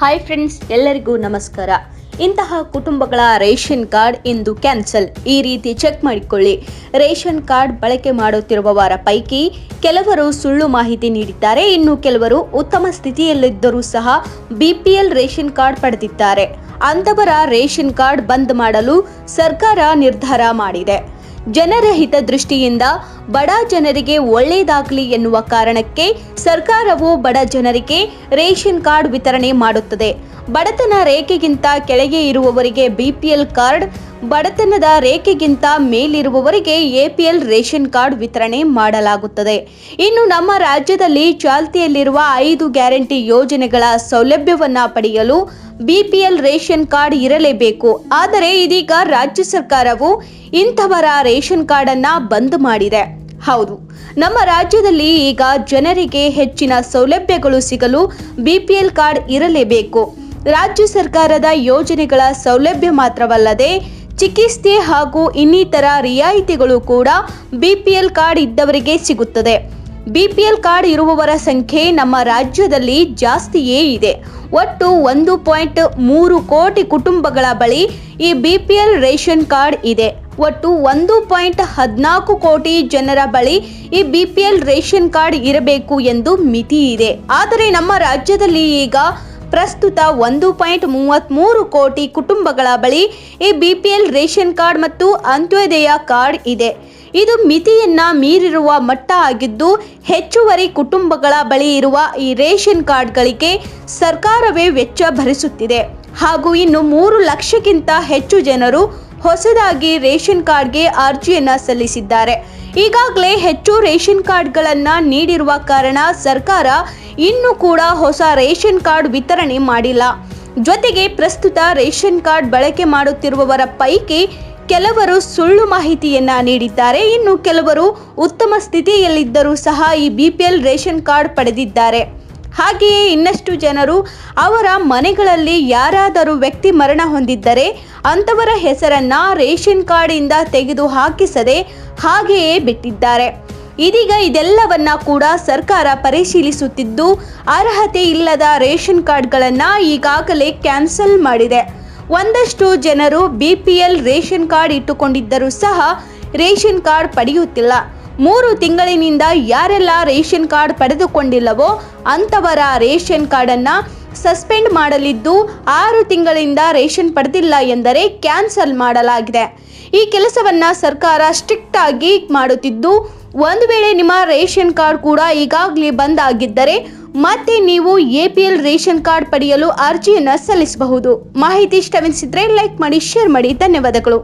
Hi friends, ಎಲ್ಲರಿಗೂ ನಮಸ್ಕಾರ. ಇಂತಹ ಕುಟುಂಬಗಳ ರೇಷನ್ ಕಾರ್ಡ್ ಇಂದು ಕ್ಯಾನ್ಸಲ್. ಈ ರೀತಿ ಚೆಕ್ ಮಾಡಿಕೊಳ್ಳಿ. ರೇಷನ್ ಕಾರ್ಡ್ ಬಳಕೆ ಮಾಡುತ್ತಿರುವವರ ಪೈಕಿ ಕೆಲವರು ಸುಳ್ಳು ಮಾಹಿತಿ ನೀಡಿದ್ದಾರೆ. ಇನ್ನು ಕೆಲವರು ಉತ್ತಮ ಸ್ಥಿತಿಯಲ್ಲಿದ್ದರೂ ಸಹ ಬಿಪಿಎಲ್ ರೇಷನ್ ಕಾರ್ಡ್ ಪಡೆದಿದ್ದಾರೆ. ಅಂತವರ ರೇಷನ್ ಕಾರ್ಡ್ ಬಂದ್ ಮಾಡಲು ಸರ್ಕಾರ ನಿರ್ಧಾರ ಮಾಡಿದೆ. ಜನರ ಹಿತದೃಷ್ಟಿಯಿಂದ ಬಡ ಜನರಿಗೆ ಒಳ್ಳೆಯದಾಗಲಿ ಎನ್ನುವ ಕಾರಣಕ್ಕೆ ಸರ್ಕಾರವು ಬಡ ಜನರಿಗೆ ರೇಷನ್ ಕಾರ್ಡ್ ವಿತರಣೆ ಮಾಡುತ್ತದೆ. ಬಡತನ ರೇಖೆಗಿಂತ ಕೆಳಗೆ ಇರುವವರಿಗೆ ಬಿಪಿಎಲ್ ಕಾರ್ಡ್, ಬಡತನದ ರೇಖೆಗಿಂತ ಮೇಲಿರುವವರಿಗೆ ಎಪಿಎಲ್ ರೇಷನ್ ಕಾರ್ಡ್ ವಿತರಣೆ ಮಾಡಲಾಗುತ್ತದೆ. ಇನ್ನು ನಮ್ಮ ರಾಜ್ಯದಲ್ಲಿ ಚಾಲ್ತಿಯಲ್ಲಿರುವ 5 ಗ್ಯಾರಂಟಿ ಯೋಜನೆಗಳ ಸೌಲಭ್ಯವನ್ನ ಪಡೆಯಲು ಬಿಪಿಎಲ್ ರೇಷನ್ ಕಾರ್ಡ್ ಇರಲೇಬೇಕು. ಆದರೆ ಇದೀಗ ರಾಜ್ಯ ಸರ್ಕಾರವು ಇಂಥವರ ರೇಷನ್ ಕಾರ್ಡ್ ಅನ್ನ ಬಂದ್ ಮಾಡಿದೆ. ಹೌದು, ನಮ್ಮ ರಾಜ್ಯದಲ್ಲಿ ಈಗ ಜನರಿಗೆ ಹೆಚ್ಚಿನ ಸೌಲಭ್ಯಗಳು ಸಿಗಲು ಬಿಪಿಎಲ್ ಕಾರ್ಡ್ ಇರಲೇಬೇಕು. ರಾಜ್ಯ ಸರ್ಕಾರದ ಯೋಜನೆಗಳ ಸೌಲಭ್ಯ ಮಾತ್ರವಲ್ಲದೆ ಚಿಕಿತ್ಸೆ ಹಾಗೂ ಇನ್ನಿತರ ರಿಯಾಯಿತಿಗಳು ಕೂಡ ಬಿಪಿಎಲ್ ಕಾರ್ಡ್ ಇದ್ದವರಿಗೆ ಸಿಗುತ್ತದೆ. ಬಿಪಿಎಲ್ ಕಾರ್ಡ್ ಇರುವವರ ಸಂಖ್ಯೆ ನಮ್ಮ ರಾಜ್ಯದಲ್ಲಿ ಜಾಸ್ತಿಯೇ ಇದೆ. ಒಟ್ಟು 1.3 ಕೋಟಿ ಕುಟುಂಬಗಳ ಬಳಿ ಈ ಬಿಪಿಎಲ್ ರೇಷನ್ ಕಾರ್ಡ್ ಇದೆ. ಒಟ್ಟು 1.14 ಕೋಟಿ ಜನರ ಬಳಿ ಈ ಬಿಪಿಎಲ್ ರೇಷನ್ ಕಾರ್ಡ್ ಇರಬೇಕು ಎಂದು ಮಿತಿ ಇದೆ. ಆದರೆ ನಮ್ಮ ರಾಜ್ಯದಲ್ಲಿ ಈಗ ಪ್ರಸ್ತುತ 1.33 ಕೋಟಿ ಕುಟುಂಬಗಳ ಬಳಿ ಈ ಬಿಪಿಎಲ್ ರೇಷನ್ ಕಾರ್ಡ್ ಮತ್ತು ಅಂತ್ಯೋದಯ ಕಾರ್ಡ್ ಇದೆ. ಇದು ಮಿತಿಯನ್ನ ಮೀರಿರುವ ಮಟ್ಟ ಆಗಿದ್ದು, ಹೆಚ್ಚುವರಿ ಕುಟುಂಬಗಳ ಬಳಿ ಇರುವ ಈ ರೇಷನ್ ಕಾರ್ಡ್ಗಳಿಗೆ ಸರ್ಕಾರವೇ ವೆಚ್ಚ ಭರಿಸುತ್ತಿದೆ. ಹಾಗೂ ಇನ್ನು 3 ಲಕ್ಷಕ್ಕಿಂತ ಹೆಚ್ಚು ಜನರು ಹೊಸದಾಗಿ ರೇಷನ್ ಕಾರ್ಡ್ಗೆ ಅರ್ಜಿಯನ್ನ ಸಲ್ಲಿಸಿದ್ದಾರೆ. ಈಗಾಗಲೇ ಹೆಚ್ಚು ರೇಷನ್ ಕಾರ್ಡ್ಗಳನ್ನು ನೀಡಿರುವ ಕಾರಣ ಸರ್ಕಾರ ಇನ್ನೂ ಕೂಡ ಹೊಸ ರೇಷನ್ ಕಾರ್ಡ್ ವಿತರಣೆ ಮಾಡಿಲ್ಲ. ಜೊತೆಗೆ ಪ್ರಸ್ತುತ ರೇಷನ್ ಕಾರ್ಡ್ ಬಳಕೆ ಮಾಡುತ್ತಿರುವವರ ಪೈಕಿ ಕೆಲವರು ಸುಳ್ಳು ಮಾಹಿತಿಯನ್ನ ನೀಡಿದ್ದಾರೆ. ಇನ್ನು ಕೆಲವರು ಉತ್ತಮ ಸ್ಥಿತಿಯಲ್ಲಿದ್ದರೂ ಸಹ ಈ ಬಿಪಿಎಲ್ ರೇಷನ್ ಕಾರ್ಡ್ ಪಡೆದಿದ್ದಾರೆ. ಹಾಗೆಯೇ ಇನ್ನಷ್ಟು ಜನರು ಅವರ ಮನೆಗಳಲ್ಲಿ ಯಾರಾದರೂ ವ್ಯಕ್ತಿ ಮರಣ ಹೊಂದಿದ್ದರೆ ಅಂತವರ ಹೆಸರನ್ನ ರೇಷನ್ ಕಾರ್ಡ್ ಇಂದ ತೆಗೆದು ಹಾಕಿಸದೆ ಹಾಗೆಯೇ ಬಿಟ್ಟಿದ್ದಾರೆ. ಇದೀಗ ಇದೆಲ್ಲವನ್ನ ಕೂಡ ಸರ್ಕಾರ ಪರಿಶೀಲಿಸುತ್ತಿದ್ದು, ಅರ್ಹತೆ ಇಲ್ಲದ ರೇಷನ್ ಕಾರ್ಡ್ಗಳನ್ನು ಈಗಾಗಲೇ ಕ್ಯಾನ್ಸಲ್ ಮಾಡಿದೆ. ಒಂದಷ್ಟು ಜನರು ಬಿಪಿಎಲ್ ರೇಷನ್ ಕಾರ್ಡ್ ಇಟ್ಟುಕೊಂಡಿದ್ದರೂ ಸಹ ರೇಷನ್ ಕಾರ್ಡ್ ಪಡೆಯುತ್ತಿಲ್ಲ. 3 ತಿಂಗಳಿನಿಂದ ಯಾರೆಲ್ಲ ರೇಷನ್ ಕಾರ್ಡ್ ಪಡೆದುಕೊಂಡಿಲ್ಲವೋ ಅಂತವರ ರೇಷನ್ ಕಾರ್ಡನ್ನು ಸಸ್ಪೆಂಡ್ ಮಾಡಲಿದ್ದು, 6 ತಿಂಗಳಿಂದ ರೇಷನ್ ಪಡೆದಿಲ್ಲ ಎಂದರೆ ಕ್ಯಾನ್ಸಲ್ ಮಾಡಲಾಗಿದೆ. ಈ ಕೆಲಸವನ್ನ ಸರ್ಕಾರ ಸ್ಟ್ರಿಕ್ಟ್ ಆಗಿ ಮಾಡುತ್ತಿದ್ದು, ಒಂದು ವೇಳೆ ನಿಮ್ಮ ರೇಷನ್ ಕಾರ್ಡ್ ಕೂಡ ಈಗಾಗಲೇ ಬಂದ್ ಆಗಿದ್ದರೆ ಮತ್ತೆ ನೀವು ಎಪಿಎಲ್ ರೇಷನ್ ಕಾರ್ಡ್ ಪಡೆಯಲು ಅರ್ಜಿಯನ್ನು ಸಲ್ಲಿಸಬಹುದು. ಮಾಹಿತಿ ಇಷ್ಟವೆನಿಸಿದ್ರೆ ಲೈಕ್ ಮಾಡಿ, ಶೇರ್ ಮಾಡಿ. ಧನ್ಯವಾದಗಳು.